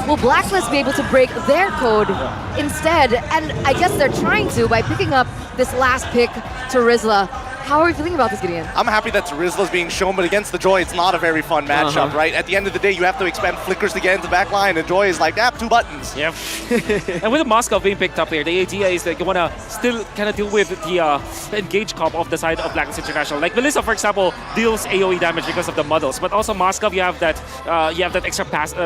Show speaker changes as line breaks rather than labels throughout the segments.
will Blacklist be able to break their code instead? And I guess they're trying to by picking up this last pick to Rizla. How are you feeling about this, Gideon?
I'm happy that Rizla's being shown, but against the Joy, it's not a very fun matchup, right? At the end of the day, you have to expend flickers to get into the back line, and Joy is like, 2 buttons.
Yep. And with the Moscow being picked up here, the idea is that you want to still kind of deal with the engage comp of the side of Blacklist International. Like Melissa, for example, deals AoE damage because of the muddles, but also Moscow, you have that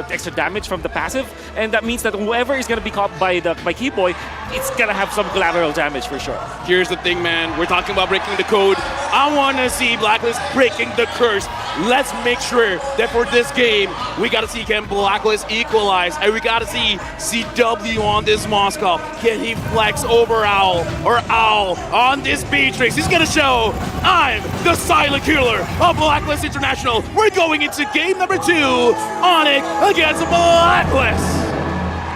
extra damage from the passive, and that means that whoever is going to be caught by Keyboy, it's going to have some collateral damage for sure.
Here's the thing, man. We're talking about breaking the code. I want to see Blacklist breaking the curse. Let's make sure that for this game, we got to see can Blacklist equalize, and we got to see CW on this Moscow. Can he flex over Owl, or Owl on this Beatrix? He's going to show, I'm the silent killer of Blacklist International. We're going into game number 2, Onic against Blacklist.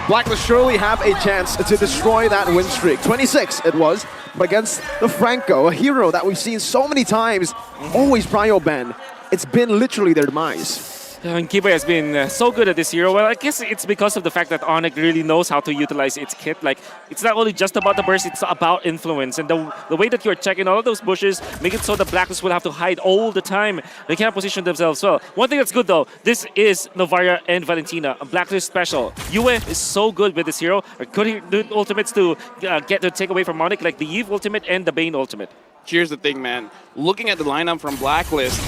Blacklist surely have a chance to destroy that win streak. 26 it was, but against the Franco, a hero that we've seen so many times, always prio ban. It's been literally their demise.
And Keyboy has been so good at this hero. Well, I guess it's because of the fact that Onic really knows how to utilize its kit. Like, it's not only just about the burst, it's about influence. And the way that you're checking all of those bushes, make it so the Blacklist will have to hide all the time. They can't position themselves well. One thing that's good, though, this is Novaria and Valentina, a Blacklist special. Yue is so good with this hero. Or could do ultimates to get to take away from Onic, like the Eve ultimate and the Bane ultimate.
Here's the thing, man. Looking at the lineup from Blacklist,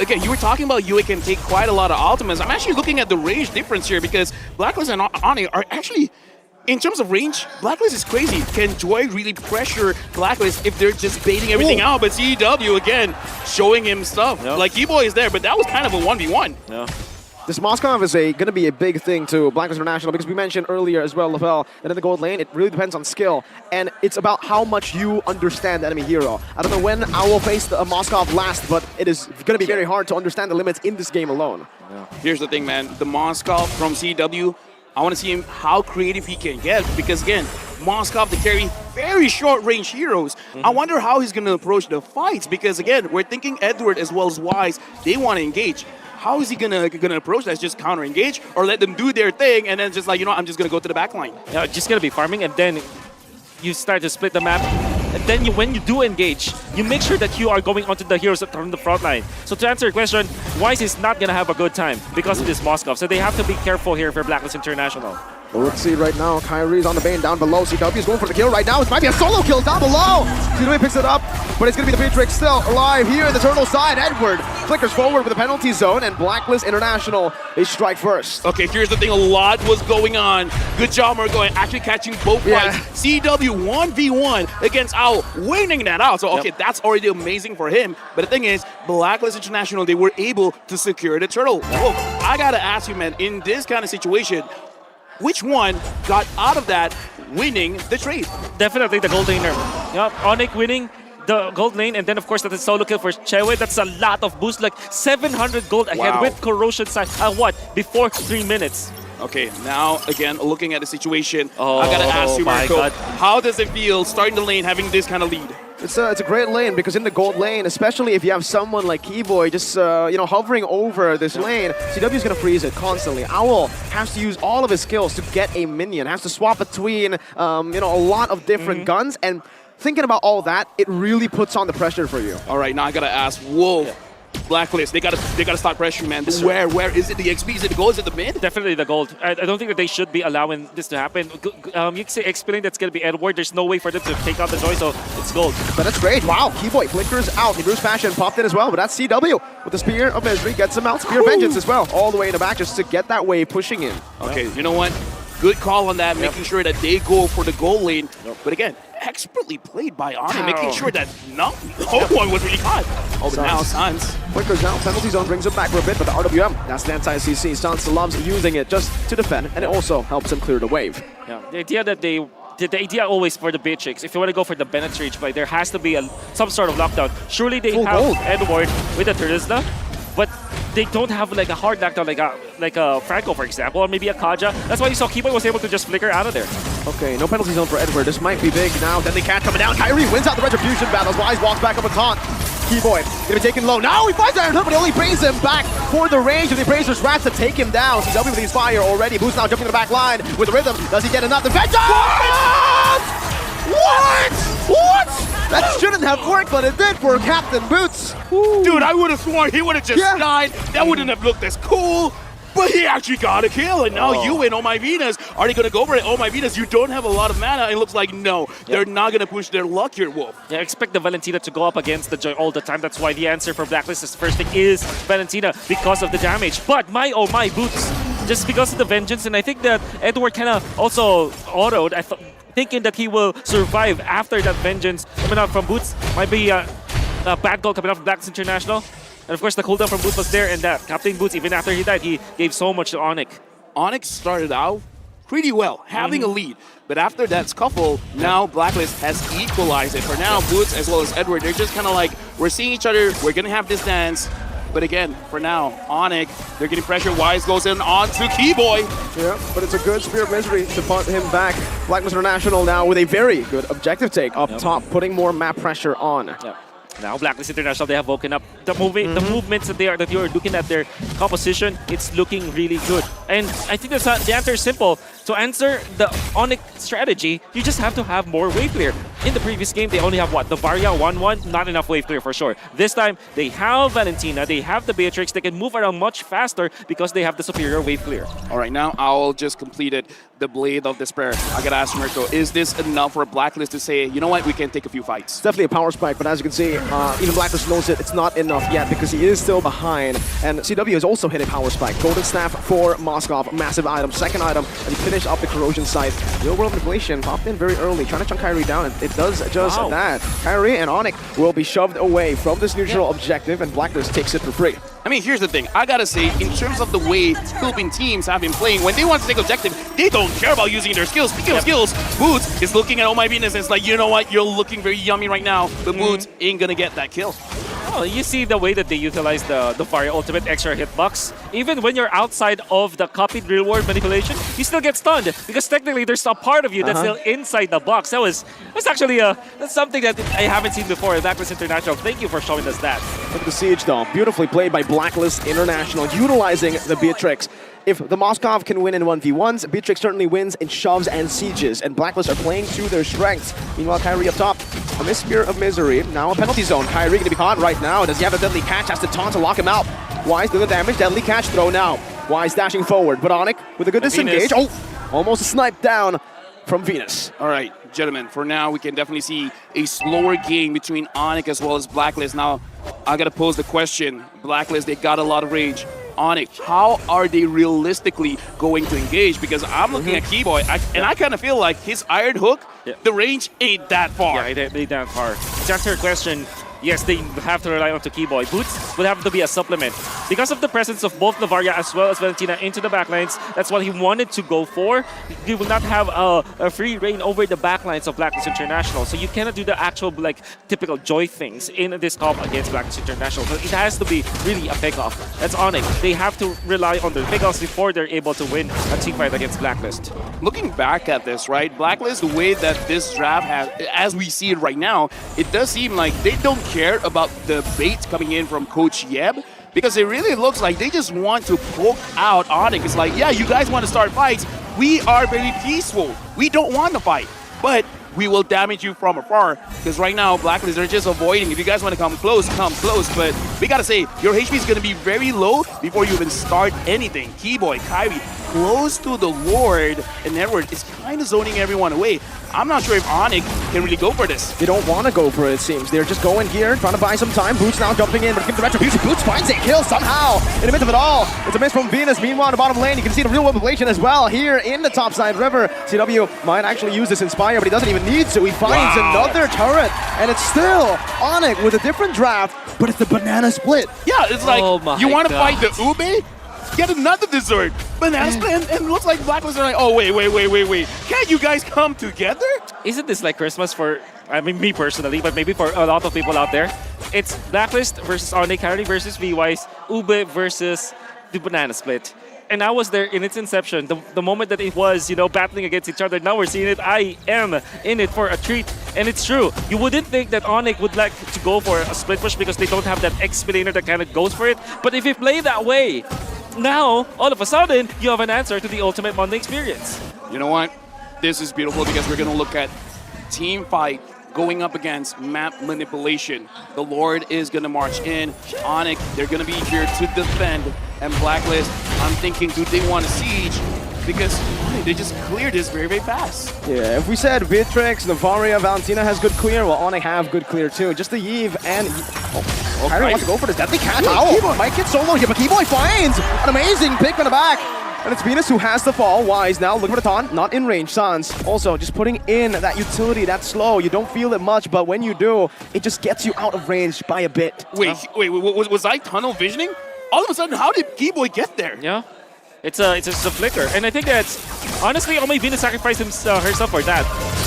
again, you were talking about Yue can take quite a lot of ultimates. I'm actually looking at the range difference here because Blacklist and Onic are actually, in terms of range, Blacklist is crazy. Can Joy really pressure Blacklist if they're just baiting everything out? But CW, again, showing him stuff.
Yep.
Like, Keyboy is there, but that was kind of a 1v1.
Yeah.
This Moskov is going to be a big thing to Blacklist International because we mentioned earlier as well, Lavelle, that in the gold lane, it really depends on skill. And it's about how much you understand the enemy hero. I don't know when Owl faced a Moskov last, but it is going to be very hard to understand the limits in this game alone.
Yeah. Here's the thing, man. The Moskov from CW, I want to see him how creative he can get because, again, Moskov to carry very short-range heroes. I wonder how he's going to approach the fights because, again, we're thinking Edward as well as Wise, they want to engage. How is he gonna approach that? Just counter engage or let them do their thing and then just like, I'm just gonna go to the back line?
Yeah, just gonna be farming and then you start to split the map. And then when you do engage, you make sure that you are going onto the heroes from the front line. So to answer your question, Wise is not gonna have a good time because of this Moskov. So they have to be careful here for Blacklist International.
Well, let's see right now. Kyrie's on the Bane down below. CW is going for the kill right now. It might be a solo kill down below. CW picks it up, but it's going to be the Beatrix still alive here in the turtle side. Edward flickers forward with a penalty zone, and Blacklist International, they strike first.
Okay, here's the thing. A lot was going on. Good job, Margo, actually catching both fights. CW 1v1 against Owl, winning that out. So, okay, that's already amazing for him. But the thing is, Blacklist International, they were able to secure the turtle. Oh, I got to ask you, man, in this kind of situation, which one got out of that winning the trade?
Definitely the gold laner. Yep, Onic winning the gold lane, and then of course that is solo kill for Chewe. That's a lot of boost, like 700 gold ahead with corrosion side. Before 3 minutes.
Okay, now again, looking at the situation, I gotta ask you, Marco, how does it feel starting the lane having this kind of lead?
It's a great lane because in the gold lane, especially if you have someone like Keyboy just hovering over this lane, CW is gonna freeze it constantly. Owl has to use all of his skills to get a minion, has to swap between a lot of different guns, and thinking about all that, it really puts on the pressure for you.
All right, now I gotta ask, Blacklist, they gotta start pressuring, man. Where is it? The XP? Is it the gold? Is it the mid?
Definitely the gold. I don't think that they should be allowing this to happen. You can explain that's gonna be Edward. There's no way for them to take out the Joy, so it's gold.
But that's great. Wow, Keyboy flickers out. He Bruce Fashion popped in as well, but that's CW with the Spear of Misery, gets him out. Spear of Vengeance as well, all the way in the back just to get that wave pushing in.
Okay, you know what? Good call on that, making sure that they go for the goal lane. But again, expertly played by Onic, making sure that no one was really caught. Oh, but now Sans.
Flickers out, penalty zone brings him back for a bit, but the RWM, that's the anti-CC. Sans loves using it just to defend, and it also helps him clear the wave.
Yeah, the idea that the idea always for the Beatrix, if you want to go for the Bennett Reach, but there has to be some sort of lockdown. Surely they have gold. Edward with a Terizla, but they don't have like a hard lockdown like a Franco, for example, or maybe a Kaja. That's why you saw Keyboy was able to just flicker out of there.
Okay, no penalty zone for Edward. This might be big now. Then they can't come down. Kyrie wins out the Retribution battles. Wise walks back up a taunt. Keyboy gonna be taken low. Now he finds Iron Hook, but he only brings him back for the range of the Abraser's Wrath to take him down. CW with his fire already. Boots now jumping to the back line with the rhythm. Does he get enough? The vengeance! What? That shouldn't have worked, but it did for Captain Boots.
Dude, I would have sworn he would have just
Yeah.
died. That wouldn't have looked as cool. But he actually got a kill, and now you win. Oh my Venus. Are they going to go for it? Oh my Venus, you don't have a lot of mana. It looks like no. They're not going to push their luck here, Wolf.
Yeah, expect the Valentina to go up against the Joy all the time. That's why the answer for Blacklist's first pick is Valentina because of the damage. But my oh my Boots, just because of the vengeance, and I think that Edward kind of also autoed, thinking that he will survive after that vengeance coming out from Boots. Might be a bad goal coming out from Blacklist International. And of course, the cooldown from Boots was there, and that Captain Boots, even after he died, he gave so much to Onic.
Onic started out pretty well, having a lead. But after that scuffle, now Blacklist has equalized it. For now, Boots as well as Edward, they're just kind of like, we're seeing each other, we're going to have this dance. But again, for now, Onic, they're getting pressure. Wise goes in on to Keyboy.
Yeah, but it's a good Spear of Misery to put him back. Blacklist International now with a very good objective take up top, putting more map pressure on.
Yep. Now Blacklist International, they have woken up. The movements that you're looking at their composition, it's looking really good. And I think the answer is simple. To answer the Onic strategy, you just have to have more wave clear. In the previous game, they only have what? The Varia 1-1, not enough wave clear for sure. This time, they have Valentina, they have the Beatrix, they can move around much faster because they have the superior wave clear.
All right, now Owl just completed the Blade of Despair. I gotta ask Mirko, is this enough for Blacklist to say, you know what, we can take a few fights?
It's definitely a power spike, but as you can see, even Blacklist knows it's not enough yet because he is still behind. And CW has also hit a power spike. Golden Staff for Moskov, massive item, second item, and he finished up the corrosion site. Real world manipulation popped in very early, trying to chunk Kyrie down, and it does just that. Kyrie and Onic will be shoved away from this neutral objective, and Blacklist takes it for free.
I mean, here's the thing. I gotta say, in terms of the way Philippine teams have been playing, when they want to take objective, they don't care about using their skills. Speaking of skills, Boots is looking at Oh My Venus and it's like, you know what, you're looking very yummy right now, but Boots ain't gonna get that kill.
Oh, you see the way that they utilize the Varia ultimate extra hitbox. Even when you're outside of the copied real world manipulation, you still get stunned because technically there's a part of you that's still inside the box. That's actually that's something that I haven't seen before. Blacklist International, thank you for showing us that.
Look at the siege though, beautifully played by Blacklist International, utilizing the Beatrix. If the Moskov can win in 1v1s, Beatrix certainly wins in shoves and sieges, and Blacklist are playing to their strengths. Meanwhile, Kyrie up top, a missed Spear of Misery, now a penalty zone. Kyrie gonna be caught right now. Does he have a deadly catch? Has to taunt to lock him out. Wise doing the damage, deadly catch throw now. Wise dashing forward, but Onic with a good disengage. Oh, almost a snipe down from Venus.
All right, gentlemen, for now, we can definitely see a slower game between Onic as well as Blacklist. Now, I gotta pose the question. Blacklist, they got a lot of rage. Onic, how are they realistically going to engage? Because I'm looking at Keyboy, and I kind of feel like his Iron Hook, the range ain't that far.
Yeah, it ain't that far. To answer your question, yes, they have to rely on to Keyboy. Boots would have to be a supplement. Because of the presence of both Navaria as well as Valentina into the backlines, that's what he wanted to go for. He will not have a free reign over the backlines of Blacklist International. So you cannot do the actual typical Joy things in this comp against Blacklist International. So it has to be really a pick-off. That's Onic. They have to rely on their pick-offs before they're able to win a team fight against Blacklist.
Looking back at this, right, Blacklist, the way that this draft has, as we see it right now, it does seem like they don't care about the bait coming in from Coach Yeb, because it really looks like they just want to poke out Onic. It's like, yeah, you guys want to start fights. We are very peaceful. We don't want to fight, but we will damage you from afar. Because right now, Blacklist, they're just avoiding. If you guys want to come close, but we gotta say, your HP is gonna be very low before you even start anything. Keyboy, Kyrie, close to the Lord, and Edward is kind of zoning everyone away. I'm not sure if Onic can really go for this.
They don't want to go for it, it seems. They're just going here, trying to buy some time. Boots now jumping in, but give the retribution. Boots finds a kill somehow in the midst of it all. It's a miss from Venus. Meanwhile, in the bottom lane, you can see the real world manipulation as well here in the topside river. CW might actually use this Inspire, but he doesn't even need to. He finds another turret, and it's still Onic with a different draft, but it's the banana split.
Yeah, it's like, you want to fight the Ube? Get another dessert. Banana split, and it looks like Blacklist are like, oh, wait. Can't you guys come together?
Isn't this like Christmas for, I mean, me personally, but maybe for a lot of people out there? It's Blacklist versus Onic, Kyrie versus V-Wise, Ube versus the banana split. and I was there in its inception, the moment that it was, battling against each other. Now we're seeing it. I am in it for a treat, and it's true. You wouldn't think that Onic would like to go for a split push because they don't have that X-Planer that kind of goes for it. But if you play that way, now, all of a sudden, you have an answer to the ultimate Monday experience.
You know what? This is beautiful because we're going to look at team fight going up against map manipulation. The Lord is going to march in. Onic, they're going to be here to defend. And Blacklist, I'm thinking, do they want to siege? Because they just cleared this very, very fast.
Yeah, if we said Beatrix, Navaria, Valentina has good clear, well, Onic have good clear too. Just the Yves and... Kyrie wants to go for this deadly catch. Owl might get solo here, but Keyboy finds an amazing pick from the back. And it's Venus who has the fall. Wise now looking for the taunt, not in range. Sans also just putting in that utility, that slow. You don't feel it much, but when you do, it just gets you out of range by a bit.
Wait, was I tunnel visioning? All of a sudden, how did Keyboy get there?
Yeah. It's just a flicker. And I think that's, honestly, only Venus sacrificed herself for that.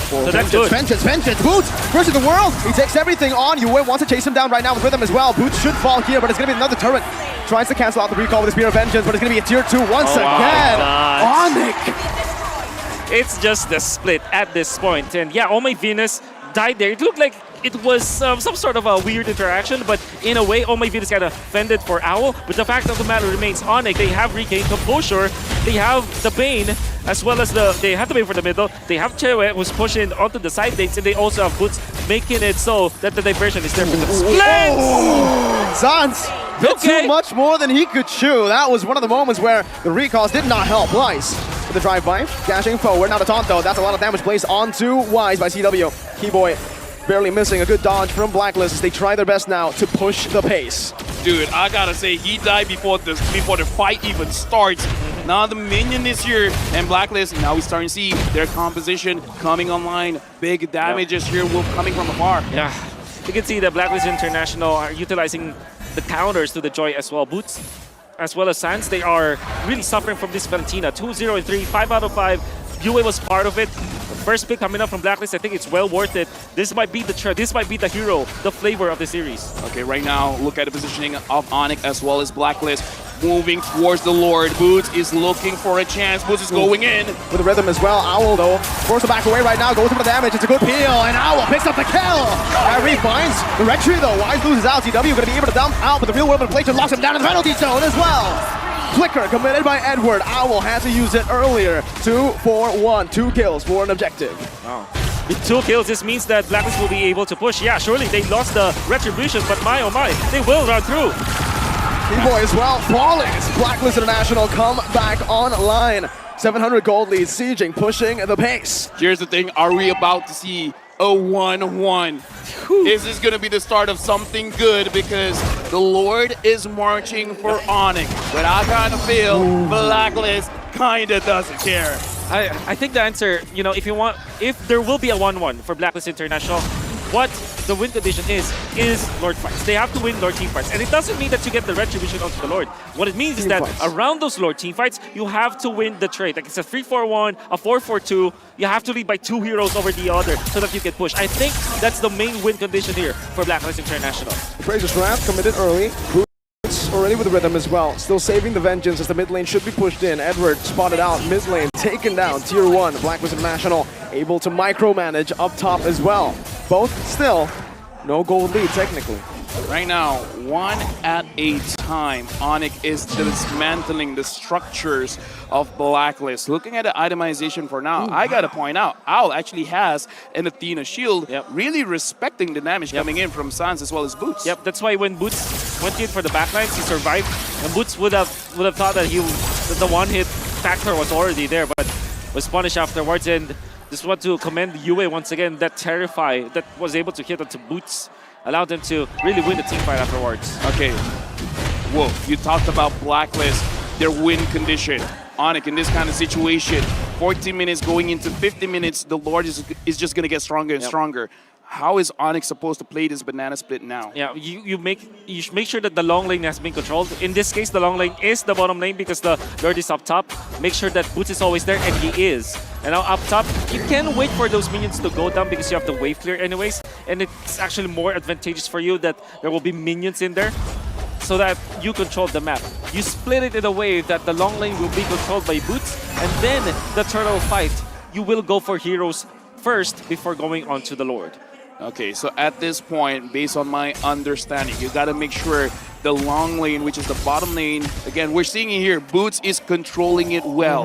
So that's good.
Vengeance, Boots versus the world. He takes everything on. Yue wants to chase him down right now with rhythm as well. Boots should fall here, but it's going to be another turret. Tries to cancel out the recall with the Spear of Vengeance, but it's going to be a tier 2 once again. Onic.
It's just the split at this point. And yeah, Omei Venus died there. It looked like it was some sort of a weird interaction, but in a way, Omei Venus kind of fended for Owl. But the fact of the matter remains, Onic, they have regained composure. They have the Bane, as well as they have the Bane for the middle. They have Chewe, who's pushing onto the side lanes, and they also have Boots, making it so that the diversion is there for the split.
Sans did too much more than he could chew. That was one of the moments where the recalls did not help. Wise with the drive-by, dashing forward. Now the taunt though, that's a lot of damage placed onto Wise by CW. Keyboy barely missing a good dodge from Blacklist as they try their best now to push the pace.
Dude, I gotta say, he died before the fight even starts. Now the minion is here, and Blacklist, now we're starting to see their composition coming online. Big damages here coming from afar.
Yeah, you can see that Blacklist International are utilizing the counters to the Joy as well. Boots, as well as Sans, they are really suffering from this Valentina. 2-0 and 3, 5 out of 5. Yue was part of it. The first pick coming up from Blacklist, I think it's well worth it. This might be the hero, the flavor of the series.
Okay, right now, look at the positioning of Onic as well as Blacklist. Moving towards the Lord. Boots is looking for a chance. Boots is going in.
With the rhythm as well. Owl, though, forced to back away right now. Goes for the damage. It's a good peel. And Owl picks up the kill. Kyrie finds the red tree, though. Wise loses out. CW going to be able to dump out, but the real world inflation locks him down in the penalty zone as well. Flicker committed by Edward. Owl had to use it earlier. 2-4-1. 2 kills for an objective.
Oh. With 2 kills, this means that Blacklist will be able to push. Yeah, surely they lost the retribution, but my oh my, they will run through.
Keyboy as well, falling as Blacklist International come back online. 700 gold lead, sieging, pushing the pace.
Here's the thing, are we about to see a 1-1? Is this going to be the start of something good? Because the Lord is marching for Onic, but I kind of feel Blacklist kind of doesn't care.
I think the answer, if there will be a 1-1 for Blacklist International, what the win condition is Lord fights. They have to win Lord team fights. And it doesn't mean that you get the retribution onto the Lord. What it means is that around those Lord team fights, you have to win the trade. Like it's a 3-4-1, a 4-4-2. You have to lead by 2 heroes over the other so that you can push. I think that's the main win condition here for Blacklist International.
Fraser's Wrath committed early. Already with the rhythm as well. Still saving the vengeance as the mid lane should be pushed in. Edward spotted out. Mid lane taken down. Tier 1. Blacklist International able to micromanage up top as well. Both still no gold lead technically.
Right now, one at a time, Onic is dismantling the structures of Blacklist. Looking at the itemization for now, I gotta point out, Owl actually has an Athena shield, really respecting the damage coming in from Sans as well as Boots.
Yep, that's why when Boots went in for the backlines, he survived, and Boots would have thought that the one-hit factor was already there, but was punished afterwards. And just want to commend Yue once again, that Terrify that was able to hit onto Boots. Allowed them to really win the team fight afterwards.
Okay. Whoa, you talked about Blacklist, their win condition. Onic, in this kind of situation, 14 minutes going into 50 minutes, the Lord is just going to get stronger and stronger. How is Onic supposed to play this banana split now?
Yeah, you should make sure that the long lane has been controlled. In this case, the long lane is the bottom lane because the Lord is up top. Make sure that Boots is always there, and he is. And now up top, you can wait for those minions to go down because you have the wave clear anyways. And it's actually more advantageous for you that there will be minions in there. so that you control the map. You split it in a way that the long lane will be controlled by Boots, and then the turtle fight, you will go for heroes first before going on to the Lord.
Okay, so at this point, based on my understanding, you got to make sure the long lane, which is the bottom lane, again, we're seeing it here, Boots is controlling it well.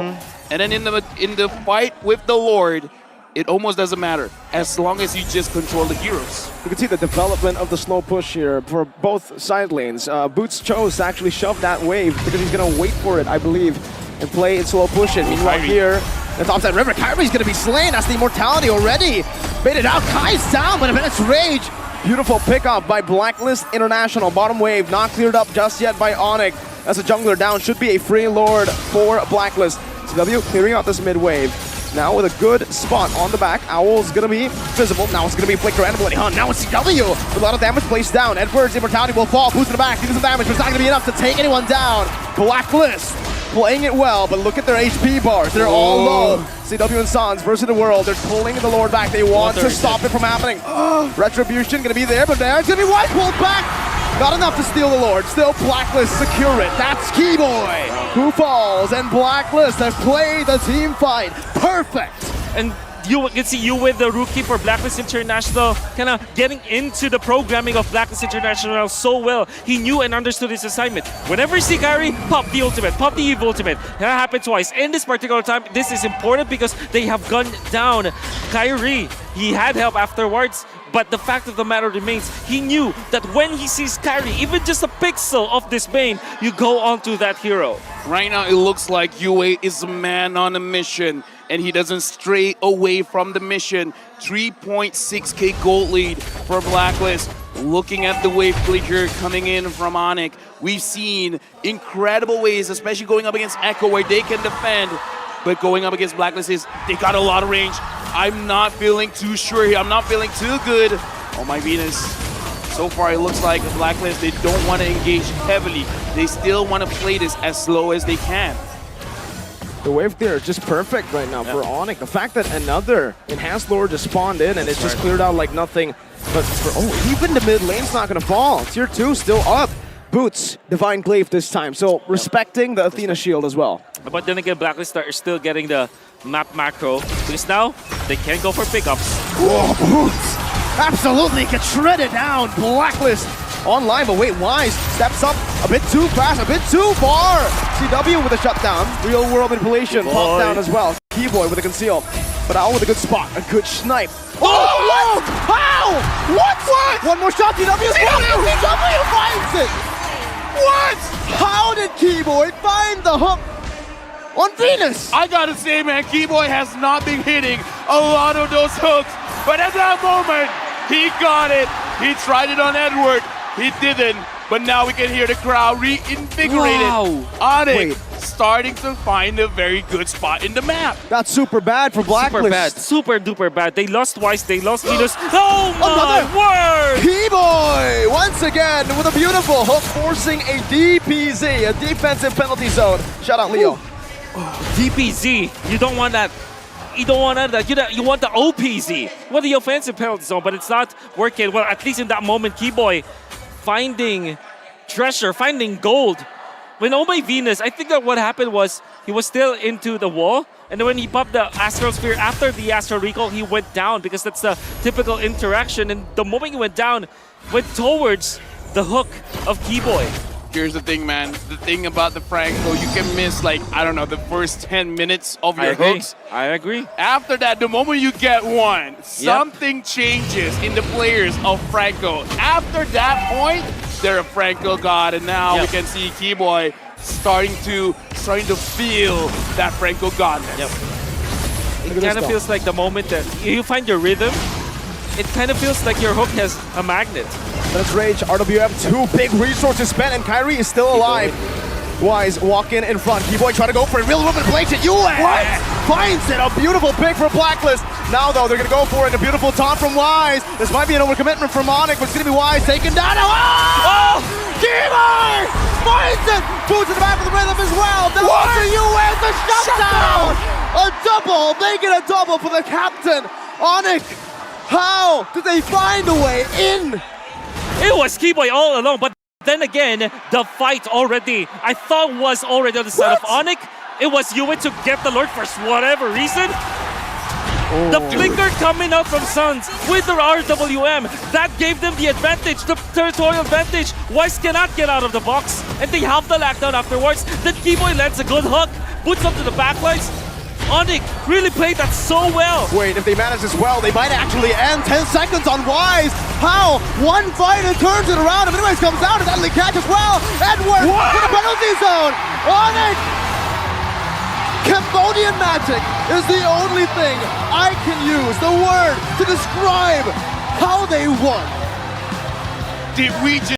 And then in the fight with the Lord, it almost doesn't matter as long as you just control the heroes.
You can see the development of the slow push here for both side lanes. Boots chose to actually shove that wave because he's going to wait for it, I believe, and play it slow push it. Meanwhile here, the top side river, Kyrie's going to be slain. That's the immortality already. Baited out, Kai's down, but a minute's rage. Beautiful pickup by Blacklist International. Bottom wave not cleared up just yet by Onic. As a jungler down, should be a free Lord for Blacklist. CW clearing out this mid wave. Now with a good spot on the back, Owl's gonna be visible. Now it's gonna be Flicker and Bloody Hunt. Now it's CW with a lot of damage placed down. Edward's immortality will fall. Boost in the back, doing some damage, but it's not gonna be enough to take anyone down. Blacklist playing it well, but look at their HP bars. They're all low. CW and Sans versus the world. They're pulling the Lord back. They want to stop it from happening. Retribution gonna be there, but there's gonna be White pulled back. Not enough to steal the Lord. Still Blacklist secure it. That's Keyboy who falls, and Blacklist has played the team fight perfect.
And you can see you with the rookie for Blacklist International, kind of getting into the programming of Blacklist International so well. He knew and understood his assignment. Whenever you see Kyrie, pop the ultimate, pop the Eve ultimate. That happened twice. In this particular time, this is important because they have gunned down Kyrie. He had help afterwards, but the fact of the matter remains, he knew that when he sees Kyrie, even just a pixel of this Bane, you go on to that hero.
Right now, it looks like UA is a man on a mission, and he doesn't stray away from the mission. 3.6k gold lead for Blacklist. Looking at the wave flicker coming in from Onic, we've seen incredible ways, especially going up against Echo, where they can defend. But going up against Blacklist they got a lot of range. I'm not feeling too sure here. I'm not feeling too good. Oh my Venus. So far, it looks like Blacklist, they don't want to engage heavily. They still want to play this as slow as they can.
The wave clear is just perfect right now for Onic. The fact that another enhanced Lord just spawned in and it's just cleared out like nothing. But for, even the mid lane's not going to fall. Tier 2 still up. Boots, Divine Glaive this time. So respecting the Athena shield as well.
But then again, Blacklist are still getting the map macro because now they can go for pickups.
Whoa, Boots! Absolutely gets shredded down. Blacklist online, but wait, Wise steps up a bit too fast, a bit too far. CW with a shutdown. Real world manipulation. Pop down as well. Keyboy with a conceal. But Owl with a good spot, a good snipe. Oh, what? How? What? One more shot, CW. CW finds it. What? How did Keyboy find the hook on Venus?
I gotta say, man, Keyboy has not been hitting a lot of those hooks. But at that moment, he got it. He tried it on Edward. He didn't. But now we can hear the crowd reinvigorated.
Wow.
Onic starting to find a very good spot in the map.
That's super bad for Blacklist.
Super bad. Super duper bad. They lost twice. They lost Venus. Oh my word!
Keyboy once again with a beautiful hook, forcing a DPZ, a defensive penalty zone. Shout out Leo.
DPZ. You don't want that. You don't want that. You want the OPZ. What the offensive penalty zone, but it's not working. Well, at least in that moment, Keyboy finding treasure, finding gold. When Oh My Venus, I think that what happened was he was still into the wall, and then when he popped the Astral Sphere after the Astral Recall, he went down because that's the typical interaction. And the moment he went down, went towards the hook of Keyboy.
Here's the thing, man. The thing about the Franco, you can miss, like, I don't know, the first 10 minutes of your hooks.
I agree.
After that, the moment you get one, something changes in the players of Franco. After that point, they're a Franco god, and now we can see Keyboy starting to feel that Franco godness.
It kind of feels like the moment that you find your rhythm, it kind of feels like your hook has a magnet.
That's Rage, RWF, 2 big resources spent, and Kyrie is still alive. Wise walking in front. Keyboy trying to go for it. Real woman plays it. What? Finds it. A beautiful pick for Blacklist. Now, though, they're going to go for it. A beautiful taunt from Wise. This might be an overcommitment from Onic, but it's going to be Wise taken down. Oh! Keyboy finds it. Boots in the back of the rhythm as well. The UA is a shutdown. A double. Making a double for the captain. Onic. How did they find a way in?
It was Keyboy all along, but then again, the fight already, I thought was already on the side of Onic. It was Yue to get the Lord for whatever reason. The flicker coming out from Suns with their RWM, that gave them the advantage, the territorial advantage. Weiss cannot get out of the box, and they have the lockdown afterwards. Then Keyboy lands a good hook, puts up to the backlines. Onic really played that so well.
Wait, if they manage this well, they might actually end. 10 seconds on Wise. How? One fight and turns it around. If anyways comes out, and Deadly catch as well. Edward with the penalty zone. Onic! Cambodian magic is the only thing I can use, the word, to describe how they won.
Did we just